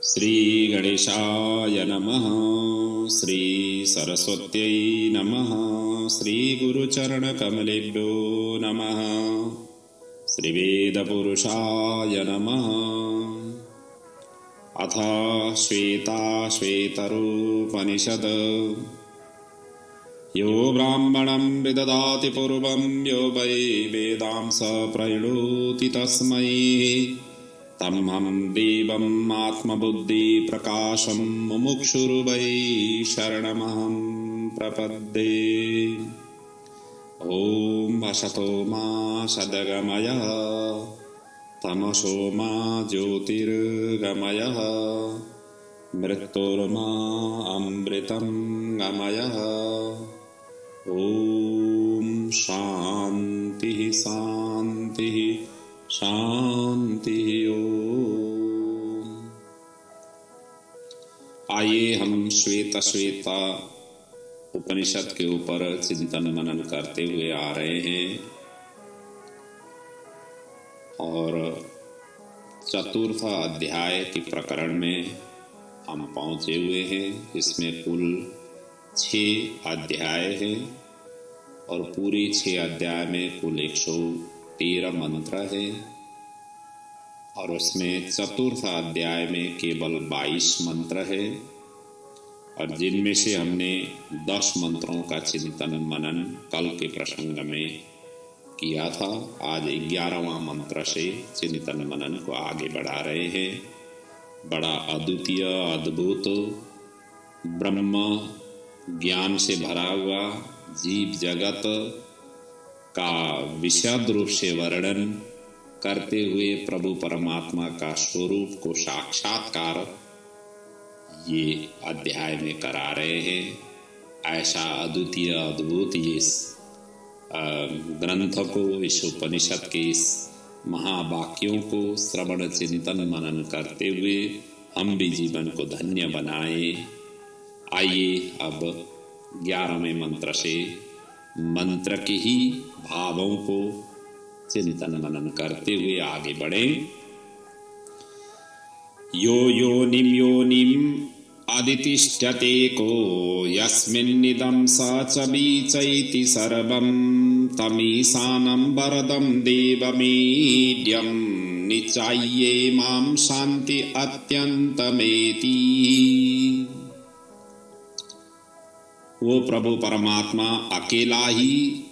श्रीगणेशाय नमः। श्रीसरस्वत्यै नमः। श्रीगुरुचरणकमलेभ्यो नमः। श्रीवेदपुरुषाय नमः। अथ श्वेताश्वेतरोपनिषत्। यो ब्राह्मणं विददाति पूर्वं यो वै वेदां स प्रणोति तस्मै तमहं देवम् आत्मबुद्धिप्रकाशं मुमुक्षुर्वै शरणमहं प्रपद्ये। ॐ असतो मा सद्गमय तमसो मा ज्योतिर्गमय मृत्युर्मा अमृतं गमय। ॐ शान्तिः शान्तिः शांति। ओम। आइए हम श्वेता उपनिषद के ऊपर चिंतन मनन करते हुए आ रहे हैं और चतुर्थ अध्याय के प्रकरण में हम पहुंचे हुए हैं। इसमें कुल 6 अध्याय हैं और पूरे 6 अध्याय में कुल 113 मंत्र है और उसमें चतुर्थ अध्याय में केवल 22 मंत्र है और जिनमें से हमने 10 मंत्रों का चिंतन मनन कल के प्रसंग में किया था। आज 11वां मंत्र से चिंतन मनन को आगे बढ़ा रहे हैं। बड़ा अद्वितीय अद्भुत ब्रह्म ज्ञान से भरा हुआ जीव जगत का विशद रूप से वर्णन करते हुए प्रभु परमात्मा का स्वरूप को साक्षात्कार ये अध्याय में करा रहे हैं। ऐसा अद्वितीय अद्भुत इस ग्रंथ को, इस उपनिषद के इस महावाक्यों को श्रवण चिंतन मनन करते हुए हम भी जीवन को धन्य बनाए। आइए अब 11वें मंत्र से मंत्र के ही भावों को चिंतन मनन करते हुए आगे बढ़े। यो योनिम आदितिष्ठते को यस्मिन्निदं स च बीचैति सर्वं तमीशानं वरदं देवमीड्यं निचाय्ये मां शान्ति अत्यंतमेति। वो प्रभु परमात्मा अकेला ही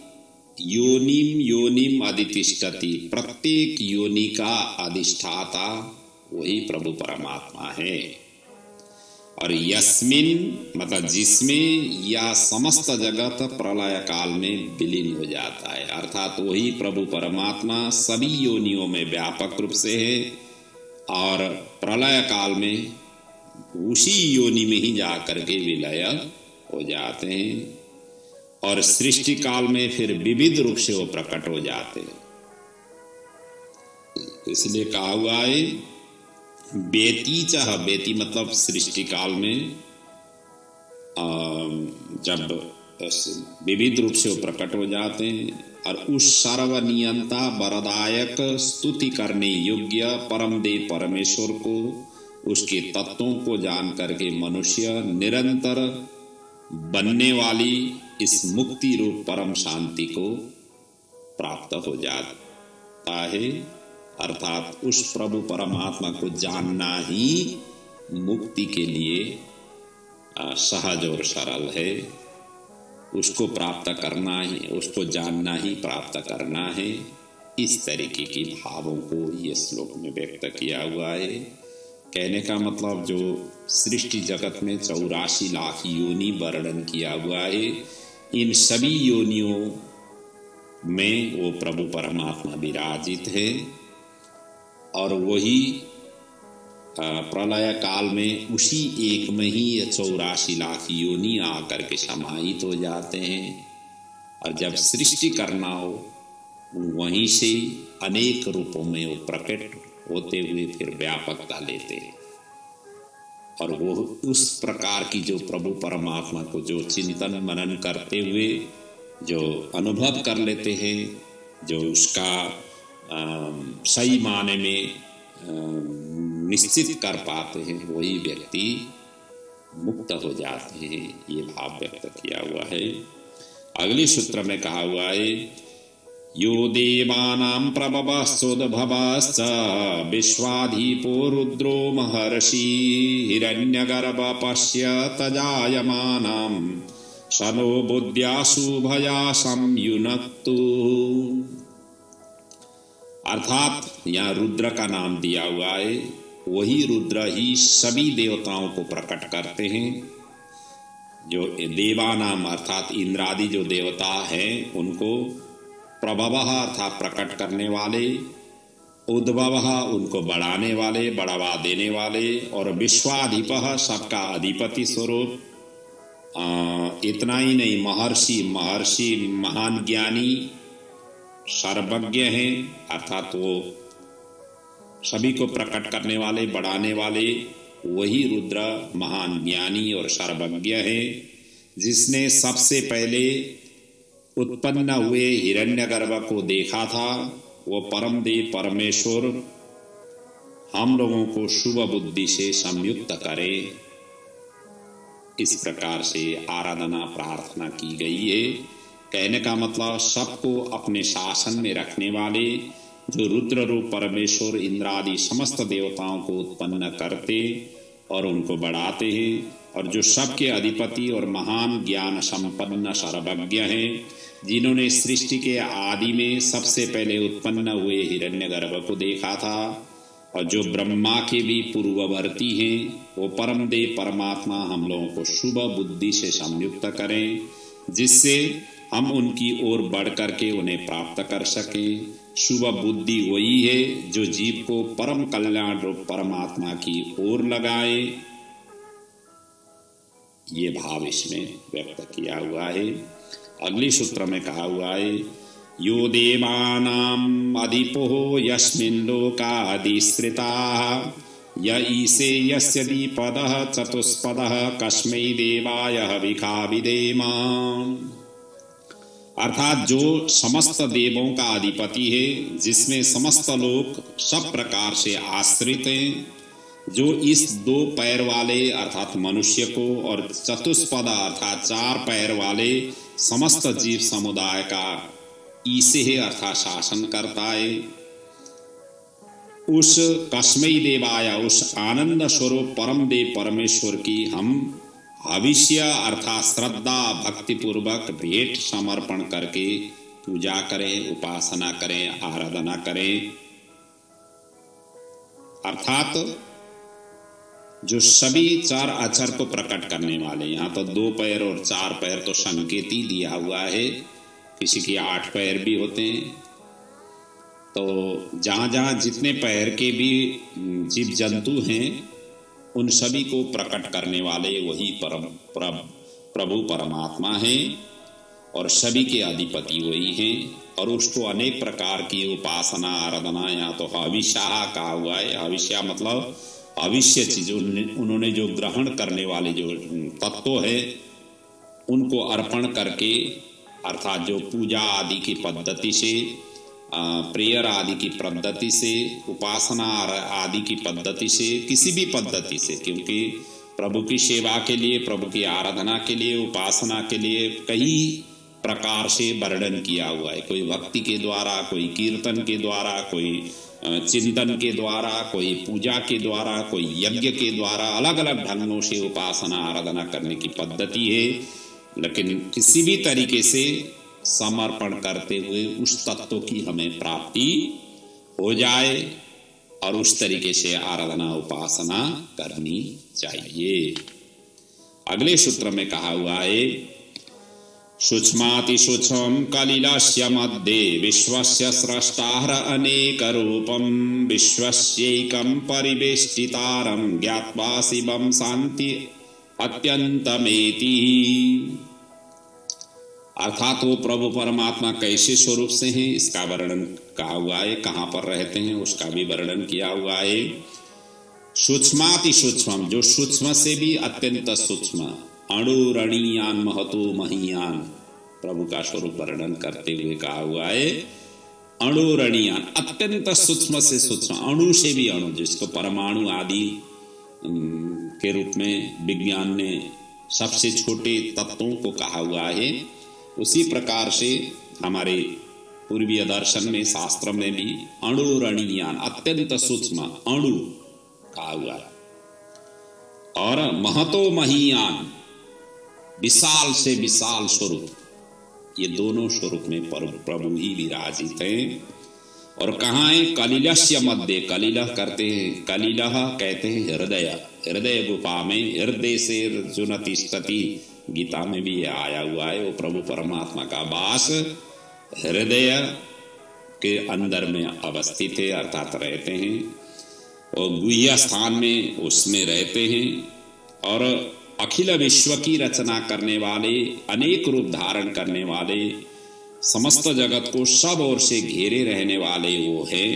योनिम अधितिष्ठति, प्रत्येक योनि का अधिष्ठाता वही प्रभु परमात्मा है। और यस्मिन मतलब जिसमें या समस्त जगत प्रलय काल में विलीन हो जाता है, अर्थात वही प्रभु परमात्मा सभी योनियों में व्यापक रूप से है और प्रलय काल में उसी योनि में ही जाकर के विलय हो जाते हैं और सृष्टि काल में फिर विविध रूप से वो प्रकट हो जाते हैं। इसलिए कहा हुआ है बेती मतलब सृष्टि काल में जब विविध रूप से वो प्रकट हो जाते हैं और उस सर्वनियंता वरदायक स्तुति करने योग्य परम देव परमेश्वर को, उसके तत्वों को जान करके मनुष्य निरंतर बनने वाली इस मुक्ति रूप परम शांति को प्राप्त हो जाता है। अर्थात उस प्रभु परमात्मा को जानना ही मुक्ति के लिए सहज और सरल है। उसको प्राप्त करना ही, उसको जानना ही प्राप्त करना है। इस तरीके के भावों को ये श्लोक में व्यक्त किया हुआ है। कहने का मतलब जो सृष्टि जगत में 84 लाख योनि वर्णन किया हुआ है, इन सभी योनियों में वो प्रभु परमात्मा विराजित है और वही प्रलय काल में उसी एक में ही 84 लाख योनि आकर के समाहित हो जाते हैं और जब सृष्टि करना हो वहीं से अनेक रूपों में वो प्रकट होते हुए फिर व्यापकता लेते हैं। और वो उस प्रकार की जो प्रभु परमात्मा को जो चिंतन मनन करते हुए जो अनुभव कर लेते हैं, जो उसका सही माने में निश्चित कर पाते हैं वही व्यक्ति मुक्त हो जाते हैं। ये भाव व्यक्त किया हुआ है। अगले सूत्र में कहा हुआ है यो देवानां प्रभवः सोद्भवश्च विश्वाधिपो रुद्रो महर्षि हिरण्यगर्भ पश्यत जायमानं शनो बुद्ध्या शुभया संयुनक्तु। अर्थात यहाँ रुद्र का नाम दिया हुआ है, वही रुद्र ही सभी देवताओं को प्रकट करते हैं। जो देवानाम अर्थात इंद्रादि जो देवता हैं उनको प्रभवः अर्थात प्रकट करने वाले, उद्भवः उनको बढ़ाने वाले, बढ़ावा देने वाले, और विश्वाधिपः सबका अधिपति स्वरूप। इतना ही नहीं, महर्षि महान ज्ञानी सर्वज्ञ हैं, अर्थात वो सभी को प्रकट करने वाले, बढ़ाने वाले वही रुद्र महान ज्ञानी और सर्वज्ञ है, जिसने सबसे पहले उत्पन्न हुए हिरण्यगर्भ को देखा था। वो परमदेव परमेश्वर हम लोगों को शुभ बुद्धि से संयुक्त करे, इस प्रकार से आराधना प्रार्थना की गई है। कहने का मतलब सबको अपने शासन में रखने वाले जो रुद्र रूप परमेश्वर इंद्रादि समस्त देवताओं को उत्पन्न करते और उनको बढ़ाते हैं, और जो सबके अधिपति और महान ज्ञान संपन्न सर्वज्ञ हैं, जिन्होंने सृष्टि के आदि में सबसे पहले उत्पन्न हुए हिरण्यगर्भ को देखा था, और जो ब्रह्मा के भी पूर्ववर्ती हैं, वो परमदेव परमात्मा हम लोगों को शुभ बुद्धि से संयुक्त करें, जिससे हम उनकी ओर बढ़ करके उन्हें प्राप्त कर सकें। शुभ बुद्धि वही है जो जीव को परम कल्याण रूप परमात्मा की ओर लगाए। ये भाव इसमें व्यक्त किया हुआ है। अगले सूत्र में कहा हुआ है यो देवानां अधिपो यस्मिन् लोकाधिश्रिताः य ईशे यस्य द्विपदः चतुष्पदः कस्मै देवाय हविखा विधेम। अर्थात जो समस्त देवों का अधिपति है, जिसमें समस्त लोग सब प्रकार से आश्रित हैं, जो इस 2 पैर वाले अर्थात मनुष्य को और चतुष्पद अर्थात 4 पैर वाले समस्त जीव समुदाय का ईसे है अर्थात शासन करता है, उस कस्मै देवाय उस आनंद स्वरूप परम देव परमेश्वर की हम भविष्य अर्थात श्रद्धा भक्ति पूर्वक भेंट समर्पण करके पूजा करें, उपासना करें, आराधना करें। अर्थात जो सभी 4 अक्षर को प्रकट करने वाले, यहाँ तो 2 पैर और 4 पैर तो संकेत ही दिया हुआ है, किसी की 8 पैर भी होते हैं। तो जहाँ जहाँ जितने पैर के भी जीव जंतु हैं, उन सभी को प्रकट करने वाले वही प्रभु परमात्मा हैं, और सभी के अधिपति वही हैं, और उसको अनेक प्रकार की उपासना आराधना या तो हविष्या कहा हुआ है। हविष्या मतलब भविष्य चीज, उन्होंने जो ग्रहण करने वाले जो तत्व है उनको अर्पण करके, अर्थात जो पूजा आदि की पद्धति से, प्रेयर आदि की पद्धति से, उपासना आदि की पद्धति से, किसी भी पद्धति से, क्योंकि प्रभु की सेवा के लिए, प्रभु की आराधना के लिए, उपासना के लिए कई प्रकार से वर्णन किया हुआ है। कोई भक्ति के द्वारा, कोई कीर्तन के द्वारा, कोई चिंतन के द्वारा, कोई पूजा के द्वारा, कोई यज्ञ के द्वारा, अलग अलग ढंगों से उपासना आराधना करने की पद्धति है। लेकिन किसी भी तरीके से समर्पण करते हुए उस तत्व की हमें प्राप्ति हो जाए, और उस तरीके से आराधना उपासना करनी चाहिए। अगले सूत्र में कहा हुआ है सूक्ष्माति सूक्ष्मं कलिलस्य मध्ये विश्वस्य स्रष्टार अनेक रूपम विश्वस्यैकं परिवेष्टितारं ज्ञात्वा शिवं शांति अत्यंतमेति। अर्थात वो प्रभु परमात्मा कैसे स्वरूप से हैं इसका वर्णन कहा हुआ है, कहाँ पर रहते हैं उसका भी वर्णन किया हुआ है। सूक्ष्माति सूक्ष्म, जो सूक्ष्म से भी अत्यंत सूक्ष्म, अणुरणीयान महतो महीयान, प्रभु का स्वरूप वर्णन करते हुए कहा हुआ है अणुरणीयान, अत्यंत सूक्ष्म से सूक्ष्म, अणु से भी अणु, जिसको परमाणु आदि के रूप में विज्ञान ने सबसे छोटे तत्वों को कहा हुआ है, उसी प्रकार से हमारे पूर्वीय दर्शन में, शास्त्र में भी अणुरणीयान, अत्यंत सूक्ष्म अणु कहा हुआ है। और महतो महीयान, विशाल से विशाल स्वरूप, ये दोनों स्वरूप में प्रभु ही विराजित हैं। और कहाँ है? कलिलस्य मध्य, कलिलह करते हैं, कलिलह कहते हैं हृदय, हृदय गुफा में, हृदय से अर्जुन तिष्ठति, गीता में भी ये आया हुआ है। वो प्रभु परमात्मा का वास हृदय के अंदर में अवस्थित है, अर्थात रहते हैं, और गुह्य स्थान में उसमें रहते हैं। और अखिल विश्व की रचना करने वाले, अनेक रूप धारण करने वाले, समस्त जगत को सब ओर से घेरे रहने वाले वो है,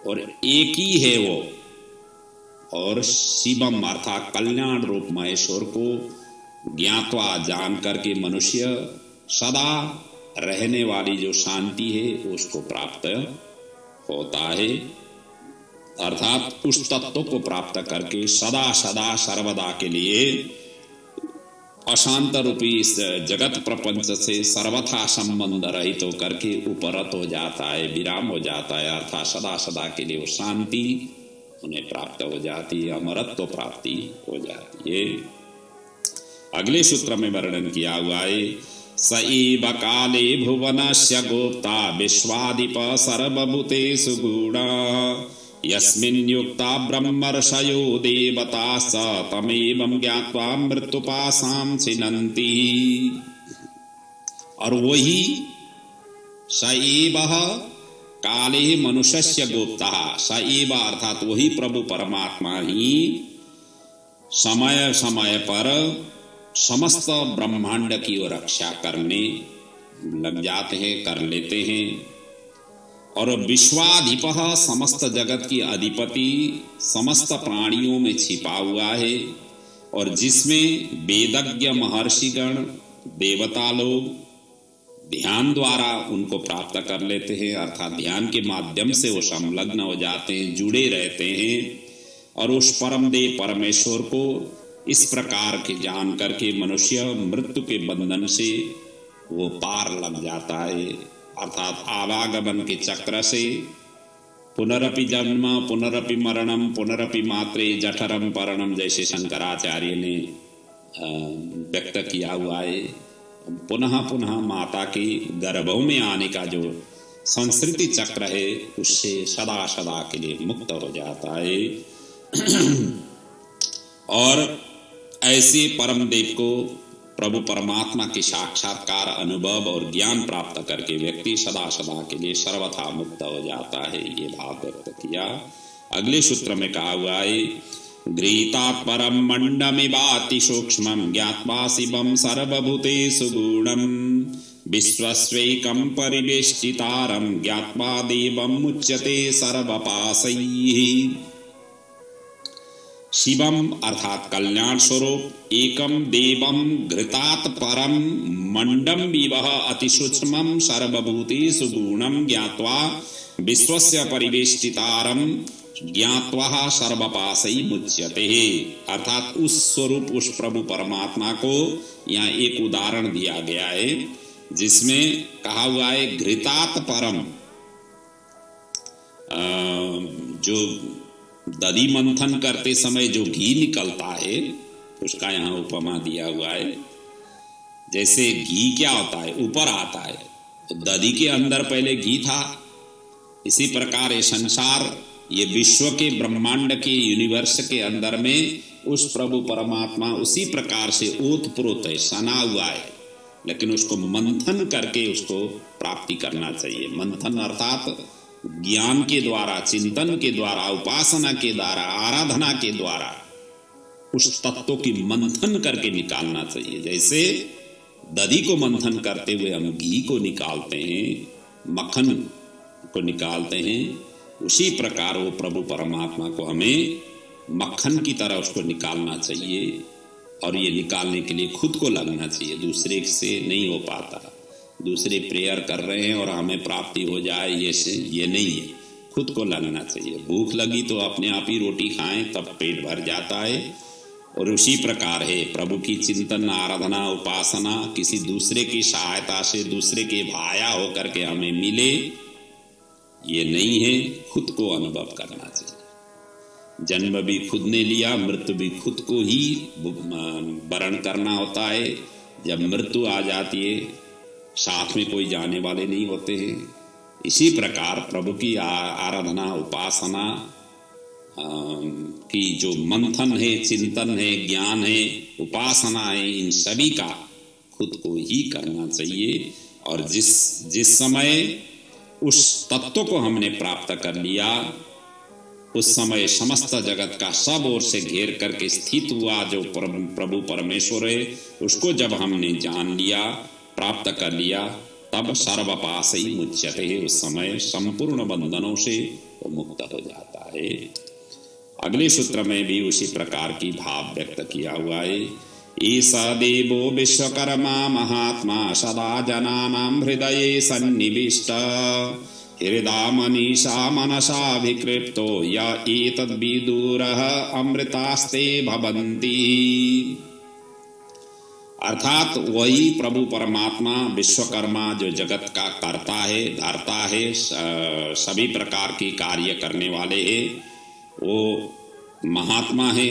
और एक ही है वो। और शिवम अर्थात कल्याण रूप महेश्वर को ज्ञात्वा, जान करके मनुष्य सदा रहने वाली जो शांति है उसको प्राप्त होता है, अर्थात उस तत्व को प्राप्त करके सदा सदा सर्वदा के लिए अशांत रूपी इस जगत प्रपंच से सर्वथा संबंध रहित होकर के उपरत हो जाता है, विराम हो जाता है, अर्थात सदा सदा के लिए वो शांति उन्हें प्राप्त हो जाती है, अमरत्व प्राप्ति हो जाती है। अगले सूत्र में वर्णन किया हुआ है, स एव काले भुवनस्य गोप्ता विश्वाधिप सर्वभूतेषु गूढा यस्मिन् युक्ता ब्रह्मर्षयो देवताश्च तमेवं ज्ञात्वा मृत्युपाशां छिनन्ति। और वही स एव काले मनुष्यस्य गोप्ता, स एव अर्थात वही प्रभु परमात्मा ही समय समय पर समस्त ब्रह्मांड की वो रक्षा करने लग जाते हैं, कर लेते हैं। और विश्वाधिप, समस्त जगत की अधिपति, समस्त प्राणियों में छिपा हुआ है, और जिसमें वेदज्ञ महर्षिगण, देवता लोग ध्यान द्वारा उनको प्राप्त कर लेते हैं, अर्थात ध्यान के माध्यम से वो संलग्न हो जाते हैं, जुड़े रहते हैं, और उस परमदेव परमेश्वर को इस प्रकार के जान करके मनुष्य मृत्यु के बंधन से वो पार लग जाता है, अर्थात आवागमन के चक्र से पुनरपि जन्म पुनरपि मरणम पुनरपि मात्रे जठरम परणम, जैसे शंकराचार्य ने व्यक्त किया हुआ है, पुनः पुनः माता के गर्भों में आने का जो संस्कृति चक्र है उससे सदा सदा के लिए मुक्त हो जाता है। और ऐसे परम देव को, प्रभु परमात्मा के साक्षात्कार, अनुभव और ज्ञान प्राप्त करके व्यक्ति सदा सदा के लिए सर्वथा मुक्त हो जाता है, ये भाव व्यक्त किया। अगले सूत्र में कहा हुआ है, गृहीतात् परम मंडमिवाति सूक्ष्मं ज्ञात्वा शिवं सर्वभूतेषु गूढं विश्वस्वैकं परिवेष्टितारं ज्ञात्वा देवं मुच्यते सर्वपाशैः। शिवम अर्थात कल्याण स्वरूप, एकम देवम घृतात् परम मंडम विवह अतिसूक्ष्मं सर्वभूतेषु गूढं ज्ञात्वा विश्वस्य परिवेष्टितारं ज्ञात्वा सर्वपाशैः मुच्यते। अर्थात उस स्वरूप, उस प्रभु परमात्मा को यहाँ एक उदाहरण दिया गया है, जिसमें कहा हुआ है घृतात् परम, जो दधि मंथन करते समय जो घी निकलता है उसका यहाँ उपमा दिया हुआ है। जैसे घी क्या होता है, ऊपर आता है, तो दधि के अंदर पहले घी था, इसी प्रकार ये संसार, ये विश्व के, ब्रह्मांड के, यूनिवर्स के अंदर में उस प्रभु परमात्मा उसी प्रकार से ओतप्रोत है, सना हुआ है, लेकिन उसको मंथन करके उसको प्राप्ति करना चाहिए। मंथन अर्थात ज्ञान के द्वारा, चिंतन के द्वारा, उपासना के द्वारा, आराधना के द्वारा उस तत्व की मंथन करके निकालना चाहिए। जैसे दधि को मंथन करते हुए हम घी को निकालते हैं, मक्खन को निकालते हैं, उसी प्रकार वो प्रभु परमात्मा को हमें मक्खन की तरह उसको निकालना चाहिए। और ये निकालने के लिए खुद को लगना चाहिए, दूसरे से नहीं हो पाता। दूसरे प्रेयर कर रहे हैं और हमें प्राप्ति हो जाए, ये नहीं है। खुद को लगना चाहिए। भूख लगी तो अपने आप ही रोटी खाएं, तब पेट भर जाता है। और उसी प्रकार है प्रभु की चिंतन, आराधना, उपासना किसी दूसरे की सहायता से, दूसरे के भाया होकर के हमें मिले, ये नहीं है। खुद को अनुभव करना चाहिए। जन्म भी खुद ने लिया, मृत्यु भी खुद को ही वरण करना होता है। जब मृत्यु आ जाती है, साथ में कोई जाने वाले नहीं होते हैं। इसी प्रकार प्रभु की आराधना, उपासना की जो मंथन है, चिंतन है, ज्ञान है, उपासना है, इन सभी का खुद को ही करना चाहिए। और जिस समय उस तत्व को हमने प्राप्त कर लिया, उस समय समस्त जगत का सब ओर से घेर करके स्थित हुआ जो प्रभु परमेश्वर है, उसको जब हमने जान लिया, प्राप्त कर लिया, तब सर्वपाश ही मुच्यते है। उस समय संपूर्ण बंधनों से वो मुक्त हो जाता है। अगले सूत्र में भी उसी प्रकार की भाव व्यक्त किया हुआ है। ईसा देवो विश्वकर्मा महात्मा सदा जनानां हृदये सन्निविष्ट हृदा मनीषा मनसा विकृप्तो य एतद्विदुरः अमृतास्ते भवन्ति। अर्थात वही प्रभु परमात्मा विश्वकर्मा जो जगत का कर्ता है, धर्ता है, सभी प्रकार की कार्य करने वाले है, वो महात्मा है,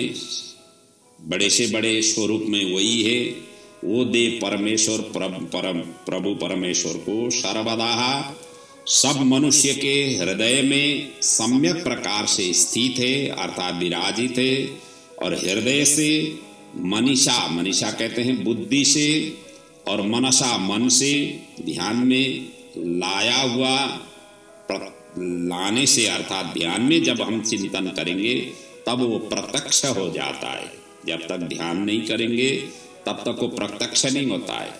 बड़े से बड़े स्वरूप में वही है। वो देव परमेश्वर प्रभु परमेश्वर को सर्वदा सब मनुष्य के हृदय में सम्यक प्रकार से स्थित है, अर्थात विराजित है। और हृदय से मनीषा कहते हैं बुद्धि से, और मनसा मन से ध्यान में लाया हुआ, लाने से अर्थात ध्यान में जब हम चिंतन करेंगे तब वो प्रत्यक्ष हो जाता है। जब तक ध्यान नहीं करेंगे तब तक वो प्रत्यक्ष नहीं होता है।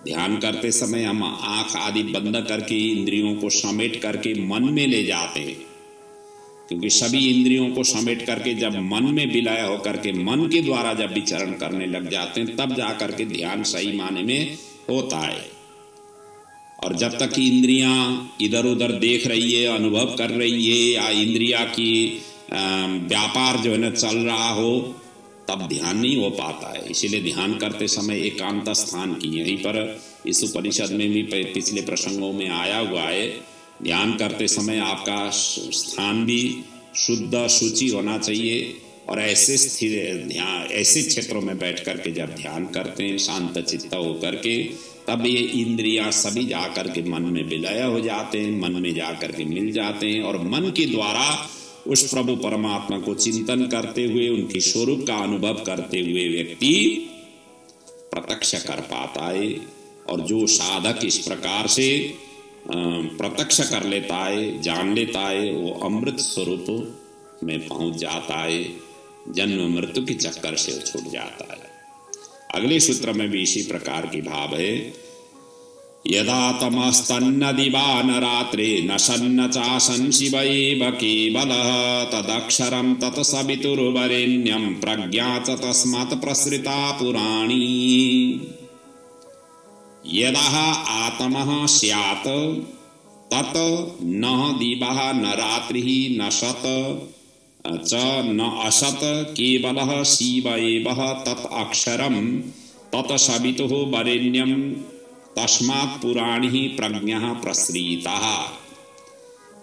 ध्यान करते समय हम आंख आदि बंद करके इंद्रियों को समेट करके मन में ले जाते हैं, क्योंकि सभी इंद्रियों को समेट करके जब मन में विलय होकर के मन के द्वारा जब विचरण करने लग जाते हैं, तब जाकर के ध्यान सही माने में होता है। और जब तक कि इंद्रियां इधर उधर देख रही है, अनुभव कर रही है, या इंद्रिया की व्यापार जो है ना चल रहा हो, तब ध्यान नहीं हो पाता है। इसीलिए ध्यान करते समय एकांत स्थान की, यहीं पर इस उपनिषद में भी पिछले प्रसंगों में आया हुआ है, ध्यान करते समय आपका स्थान भी शुद्ध शुचि होना चाहिए। और ऐसे स्थिर ध्यान, ऐसे क्षेत्रों में बैठ करके जब ध्यान करते हैं शांत चित्त होकर के, तब ये इंद्रियां सभी जाकर के मन में विलय हो जाते हैं, मन में जाकर के मिल जाते हैं। और मन के द्वारा उस प्रभु परमात्मा को चिंतन करते हुए, उनकी स्वरूप का अनुभव करते हुए व्यक्ति प्रत्यक्ष कर पाता है। और जो साधक इस प्रकार से प्रत्यक्ष कर लेता है, जान लेता है, वो अमृत स्वरूप में पहुंच जाता है, जन्म मृत्यु के चक्कर से छूट जाता है। अगले सूत्र में भी इसी प्रकार की भाव है। यदा तमस्तन्न दिवान रात्रे न सन्न चासन शिव एव केवलः तदक्षरं तत्सवितुर्वरेण्यं प्रज्ञा च तस्मात् प्रसृता पुराणी। यदा आत्मः स्यात् तत् न दिवः न रात्रिः न सत् च न असत् केवलः शिव एव तत् अक्षरं तत् सवितुः वरेण्यं तस्मात् पुराणी प्रज्ञा प्रसृता।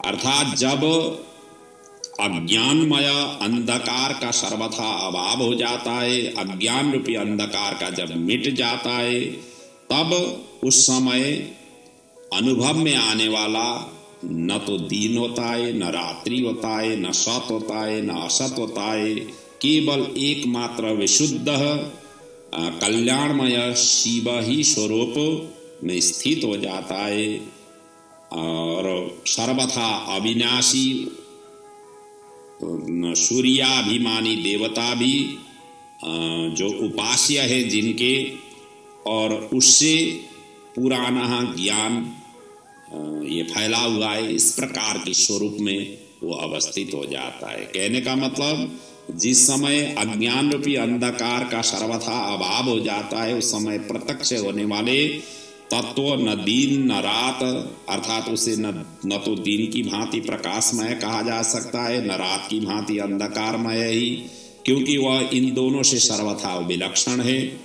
अर्थात जब अज्ञानमय अंधकार का सर्वथा अभाव हो जाता है, अज्ञान रूपी अंधकार का जब मिट जाता है, तब उस समय अनुभव में आने वाला न तो दिन होता है, न रात्रि होता है, न सत होता है, न असत होता है, केवल एकमात्र विशुद्ध कल्याणमय शिव ही स्वरूप में स्थित हो जाता है। और सर्वथा अविनाशी सूर्याभिमानी देवता भी जो उपास्य है जिनके, और उससे पुराना ज्ञान ये फैला हुआ है, इस प्रकार के स्वरूप में वो अवस्थित हो जाता है। कहने का मतलब, जिस समय अज्ञान रूपी अंधकार का सर्वथा अभाव हो जाता है, उस समय प्रत्यक्ष होने वाले तत्व न दिन न रात, अर्थात उसे न तो दिन की भांति प्रकाशमय कहा जा सकता है, न रात की भांति अंधकारमय ही, क्योंकि वह इन दोनों से सर्वथा विलक्षण है।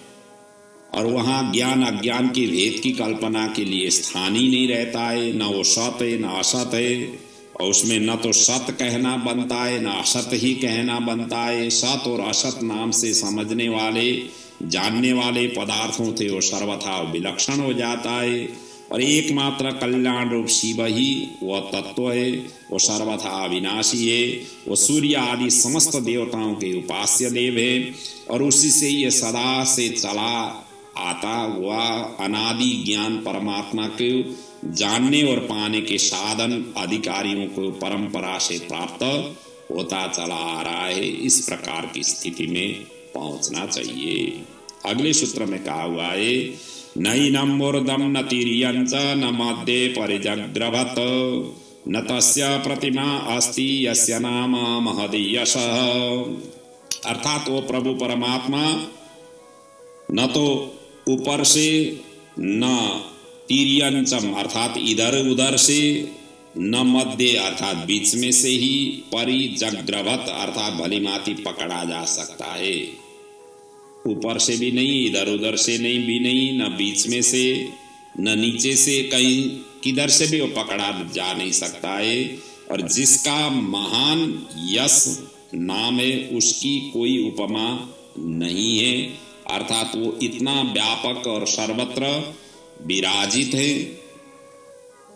और वहाँ ज्ञान अज्ञान के भेद की कल्पना के लिए स्थान ही नहीं रहता है। न वो सत है न असत है, और उसमें न तो सत कहना बनता है न असत ही कहना बनता है। सत और असत नाम से समझने वाले जानने वाले पदार्थों थे वो सर्वथा विलक्षण हो जाता है। और एकमात्र कल्याण रूप शिव ही वह तत्व है, वो सर्वथा अविनाशी है, वो सूर्य आदि समस्त देवताओं के उपास्य देव है, और उसी से ये सदा से चला आता हुआ अनादि ज्ञान परमात्मा के जानने और पाने के साधन अधिकारियों को परंपरा से प्राप्त होता चला आ रहा है। इस प्रकार की स्थिति में पहुंचना चाहिए। अगले सूत्र में कहा हुआ है, नैनम मूर्धम न तिर्यंच न मध्य परिजग्रभत न तस्य प्रतिमा अस्ति यस्य नाम महदीयश। अर्थात वो प्रभु परमात्मा न तो ऊपर से न तिर्यंचम अर्थात इधर उधर से, न मध्य अर्थात बीच में से ही, परिजग्रभत अर्थात भलीमाती पकड़ा जा सकता है। ऊपर से भी नहीं, इधर उधर से नहीं भी नहीं, न बीच में से न नीचे से, कहीं किधर से भी वो पकड़ा जा नहीं सकता है। और जिसका महान यश नाम है उसकी कोई उपमा नहीं है, अर्थात वो इतना व्यापक और सर्वत्र विराजित है।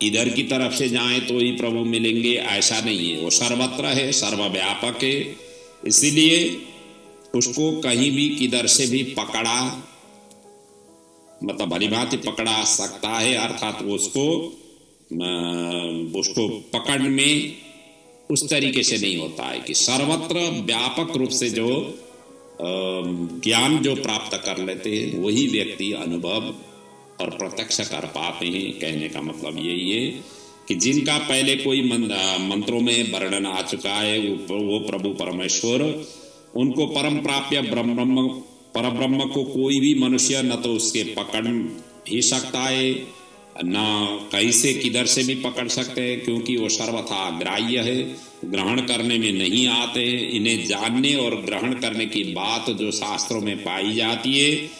इधर की तरफ से जाएं तो ही प्रभु मिलेंगे ऐसा नहीं है, वो सर्वत्र है, सर्वव्यापक है। इसीलिए उसको कहीं भी किधर से भी पकड़ा, मतलब भलीभांति पकड़ा सकता है, अर्थात वो उसको पकड़ में उस तरीके से नहीं होता है कि सर्वत्र व्यापक रूप से जो ज्ञान जो प्राप्त कर लेते हैं वही व्यक्ति अनुभव और प्रत्यक्ष कर पाते हैं। कहने का मतलब यही है कि जिनका पहले कोई मंत्रों में वर्णन आ चुका है वो प्रभु परमेश्वर, उनको परम प्राप्य परब्रह्म को कोई भी मनुष्य न तो उसके पकड़ ही सकता है, न कहीं से किधर से भी पकड़ सकते हैं, क्योंकि वो सर्वथा ग्राह्य है, ग्रहण करने में नहीं आते हैं। इन्हें जानने और ग्रहण करने की बात जो शास्त्रों में पाई जाती है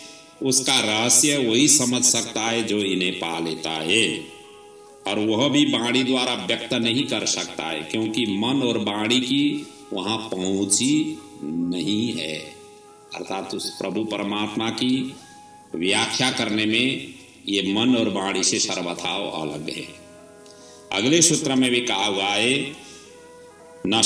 उसका रहस्य वही समझ सकता है जो इन्हें पा लेता है, और वह भी वाणी द्वारा व्यक्त नहीं कर सकता है, क्योंकि मन और वाणी की वहाँ पहुँची नहीं है। अर्थात उस प्रभु परमात्मा की व्याख्या करने में ये मन और वाणी से सर्वथा अलग है। अगले सूत्र में भी कहा हुआ है, न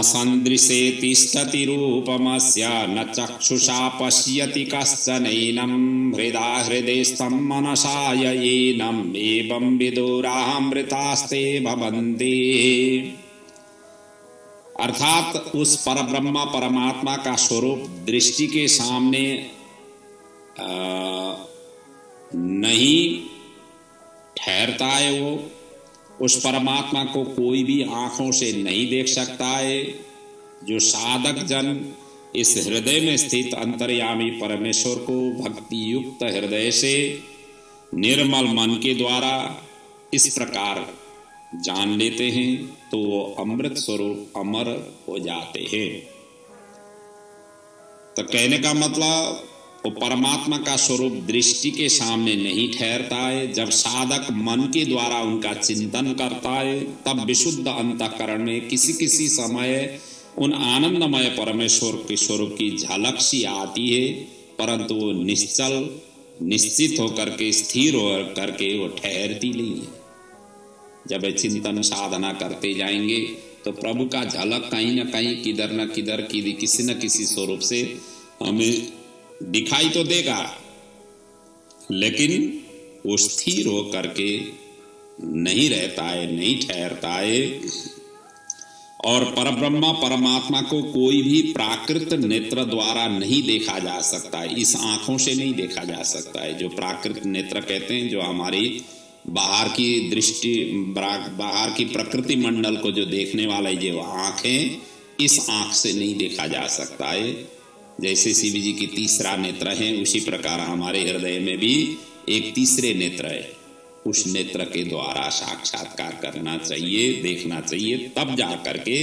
सन्दृशेतिष्ठति रूपमस्य न चक्षुषा पश्यति कश्चनैनं हृदा हृदयस्थं मनसा येनम् एवं विदुरामृतास्ते भवन्ति। अर्थात उस परब्रह्म परमात्मा का स्वरूप दृष्टि के सामने नहीं ठहरता है। वो उस परमात्मा को कोई भी आंखों से नहीं देख सकता है। जो साधक जन इस हृदय में स्थित अंतर्यामी परमेश्वर को भक्ति युक्त हृदय से निर्मल मन के द्वारा इस प्रकार जान लेते हैं तो वो अमृत स्वरूप अमर हो जाते हैं। तो कहने का मतलब वो परमात्मा का स्वरूप दृष्टि के सामने नहीं ठहरता है। जब साधक मन के द्वारा उनका चिंतन करता है तब विशुद्ध अंतःकरण में किसी किसी समय उन आनंदमय परमेश्वर के स्वरूप की झलक सी आती है, परंतु वो निश्चित होकर के स्थिर होकर के वो ठहरती नहीं है। जब चिंतन साधना करते जाएंगे तो प्रभु का झलक कहीं न कहीं किधर न किधर किसी न किसी स्वरूप से हमें दिखाई तो देगा, लेकिन वो स्थिर होकर के नहीं रहता है, नहीं ठहरता है। और परब्रह्म परमात्मा को कोई भी प्राकृत नेत्र द्वारा नहीं देखा जा सकता है, इस आंखों से नहीं देखा जा सकता है। जो प्राकृत नेत्र कहते हैं, जो हमारी बाहर की दृष्टि, बाहर की प्रकृति मंडल को जो देखने वाला जो आँख है, इस आँख से नहीं देखा जा सकता है। जैसे शिव जी की तीसरा नेत्र है, उसी प्रकार हमारे हृदय में भी एक तीसरे नेत्र है। उस नेत्र के द्वारा साक्षात्कार करना चाहिए, देखना चाहिए, तब जा करके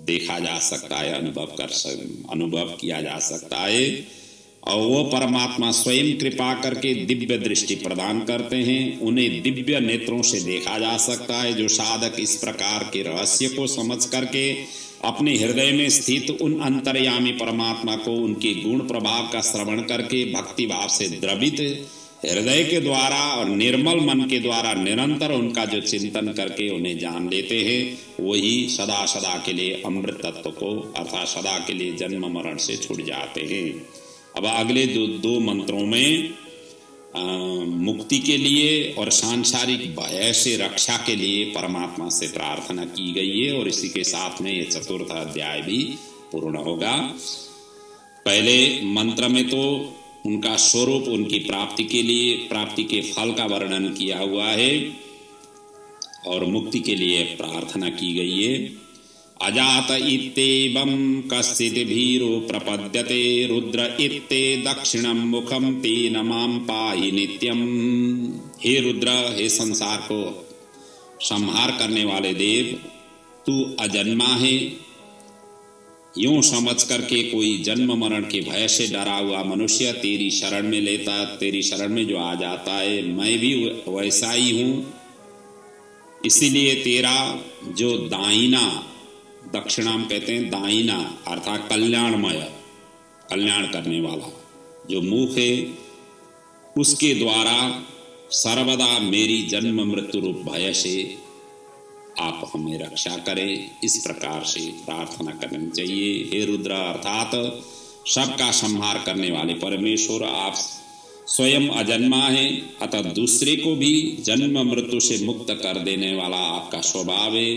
देखा जा सकता है, अनुभव किया जा सकता है। और वो परमात्मा स्वयं कृपा करके दिव्य दृष्टि प्रदान करते हैं, उन्हें दिव्य नेत्रों से देखा जा सकता है। जो साधक इस प्रकार के रहस्य को समझ करके अपने हृदय में स्थित उन अंतर्यामी परमात्मा को उनके गुण प्रभाव का श्रवण करके भक्ति भाव से द्रवित हृदय के द्वारा और निर्मल मन के द्वारा निरंतर उनका जो चिंतन करके उन्हें जान लेते हैं, वही सदा सदा के लिए अमृत तत्व को अर्थात सदा के लिए जन्म मरण से छूट जाते हैं। अब अगले दो मंत्रों में मुक्ति के लिए और सांसारिक भय से रक्षा के लिए परमात्मा से प्रार्थना की गई है, और इसी के साथ में ये चतुर्थ अध्याय भी पूर्ण होगा। पहले मंत्र में तो उनका स्वरूप, उनकी प्राप्ति के लिए, प्राप्ति के फल का वर्णन किया हुआ है, और मुक्ति के लिए प्रार्थना की गई है। अजात इत्येवं कश्चित् भीरो प्रपद्यते रुद्र इत्ते दक्षिणं मुखं तेन मां पाहि नित्यम। हे रुद्र, हे संसार को संहार करने वाले देव, तू अजन्मा है। यूं समझ करके कोई जन्म मरण के भय से डरा हुआ मनुष्य तेरी शरण में लेता, तेरी शरण में जो आ जाता है, मैं भी वैसा ही हूँ। इसीलिए तेरा जो दाहिना, दक्षिणाम कहते हैं दाहिना अर्थात कल्याणमय, कल्याण करने वाला जो मुख है, उसके द्वारा सर्वदा मेरी जन्म मृत्यु रूप भय से आप हमें रक्षा करें। इस प्रकार से प्रार्थना करनी चाहिए। हे रुद्र अर्थात सबका संहार करने वाले परमेश्वर, आप स्वयं अजन्मा हैं, अतः दूसरे को भी जन्म मृत्यु से मुक्त कर देने वाला आपका स्वभाव है।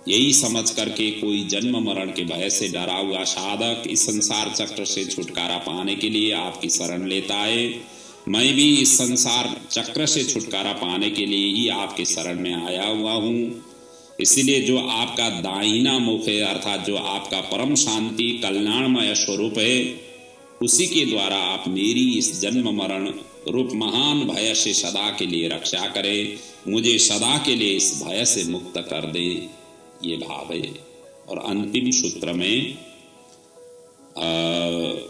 यही समझ करके कोई जन्म मरण के भय से डरा हुआ साधक इस संसार चक्र से छुटकारा पाने के लिए आपकी शरण लेता है। मैं भी इस संसार चक्र से छुटकारा पाने के लिए ही आपके शरण में आया हुआ हूँ। इसलिए जो आपका दाहिना मुख है, अर्थात जो आपका परम शांति कल्याणमय स्वरूप है, उसी के द्वारा आप मेरी इस जन्म मरण रूप महान भय से सदा के लिए रक्षा करें, मुझे सदा के लिए इस भय से मुक्त कर दे, ये भाव है। और अंतिम सूत्र में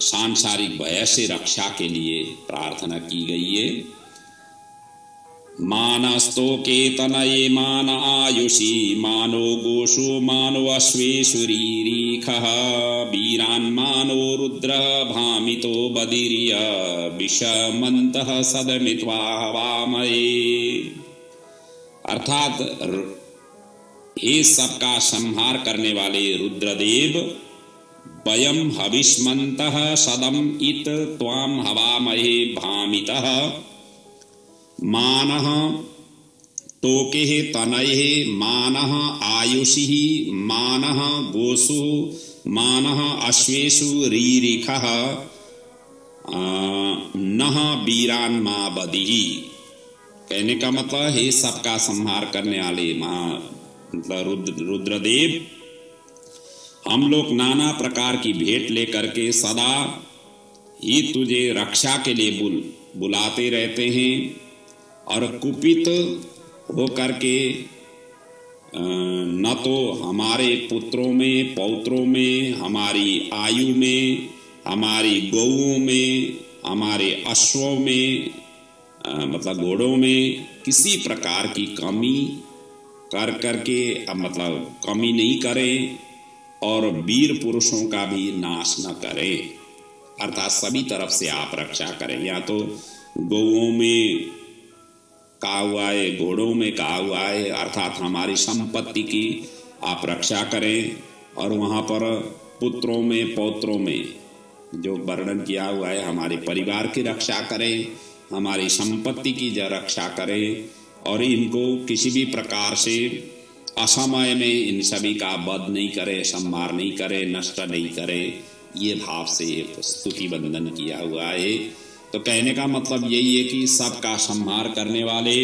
सांसारिक भय से रक्षा के लिए प्रार्थना की गई है। मानस्तोके तनये मान आयुषी मानो गोषो मानो अश्वेषु रीरीखः वीरान् मानो रुद्र भामितो बदिर्य विषमन्तः सदमित्वा हवामहे। अर्थात हे सबका संहार करने वाले रुद्रदेव, वयं हविष्मन्तः सदम इत त्वां हवामहे भामितः मानः तोकेः तनयः मानः आयुषिः मानः गोषु मानः अश्वेषु रीरिखः नः वीरान् मा बदिहि। कहने का मतलब हे सबका संहार करने वाले मतलब रुद्रदेव, हम लोग नाना प्रकार की भेंट लेकर के सदा ही तुझे रक्षा के लिए बुलाते रहते हैं, और कुपित होकर के न तो हमारे पुत्रों में पौत्रों में, हमारी आयु में, हमारी गौओं में, हमारे अश्वों में मतलब घोड़ों में किसी प्रकार की कमी कर करके मतलब कमी नहीं करें, और वीर पुरुषों का भी नाश न करें। अर्थात सभी तरफ से आप रक्षा करें। या तो गौओं में कहा हुआ है, घोड़ों में कहा हुआ है, अर्थात हमारी संपत्ति की आप रक्षा करें, और वहाँ पर पुत्रों में पौत्रों में जो वर्णन किया हुआ है, हमारे परिवार की रक्षा करें, हमारी संपत्ति की रक्षा करें, और इनको किसी भी प्रकार से असमय में इन सभी का वध नहीं करे, संहार नहीं करे, नष्ट नहीं करे। ये भाव से स्तुति बंदन किया हुआ है। तो कहने का मतलब यही है कि सबका संहार करने वाले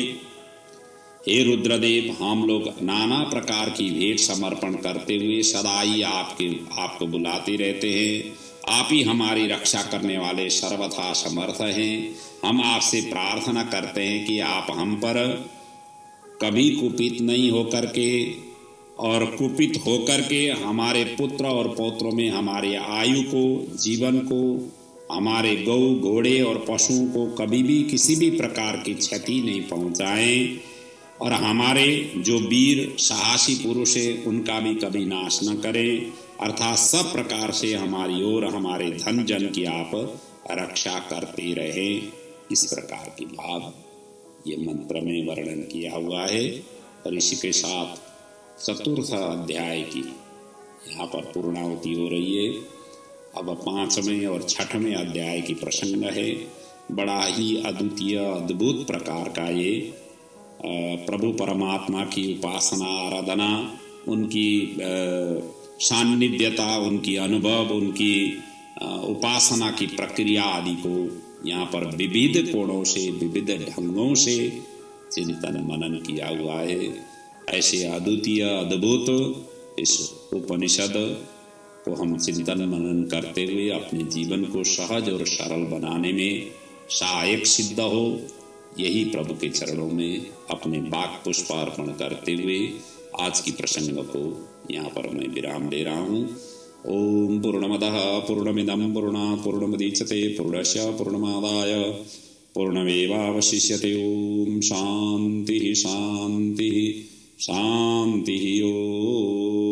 हे रुद्रदेव, हम लोग नाना प्रकार की भेंट समर्पण करते हुए सदा ही आपको बुलाते रहते हैं, आप ही हमारी रक्षा करने वाले सर्वथा समर्थ हैं। हम आपसे प्रार्थना करते हैं कि आप हम पर कभी कुपित नहीं होकर के और कुपित होकर के हमारे पुत्र और पौत्रों में हमारे आयु को, जीवन को, हमारे गौ घोड़े और पशुओं को कभी भी किसी भी प्रकार की क्षति नहीं पहुंचाएं और हमारे जो वीर साहसी पुरुष हैं उनका भी कभी नाश न करें, अर्थात सब प्रकार से हमारी ओर हमारे धन जन की आप रक्षा करते रहें। इस प्रकार की बात ये मंत्र में वर्णन किया हुआ है और इसी के साथ चतुर्थ अध्याय की यहाँ पर पूर्णाहुति हो रही है। अब 5वें और 6वें अध्याय की प्रसंग है। बड़ा ही अद्वितीय अद्भुत प्रकार का ये प्रभु परमात्मा की उपासना, आराधना, उनकी सान्निध्यता, उनकी अनुभव, उनकी उपासना की प्रक्रिया आदि को यहाँ पर विविध कोणों से, विविध ढंगों से चिंतन मनन किया हुआ है। ऐसे अद्वितीय अद्भुत इस उपनिषद को हम चिंतन मनन करते हुए अपने जीवन को सहज और सरल बनाने में सहायक सिद्ध हो, यही प्रभु के चरणों में अपने वाक पुष्पार्पण करते हुए आज की प्रसंग को यहाँ पर मैं विराम दे रहा हूँ। ओम पूर्णमदः पूर्णमिदं पूर्णात् पूर्णमुदच्यते पूर्णस्य पूर्णमादाय पूर्णमेवावशिष्यते। ओम शांति शांति शांति। ओम।